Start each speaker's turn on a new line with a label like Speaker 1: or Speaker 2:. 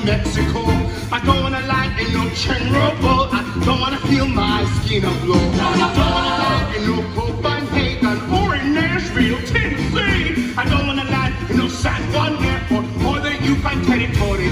Speaker 1: Mexico. I don't wanna lie in no Chernobyl. I don't wanna feel my skin a glow. I don't wanna lie in no Copenhagen or in Nashville, Tennessee. I don't wanna lie in no San Juan Airport or the Yukon Territory.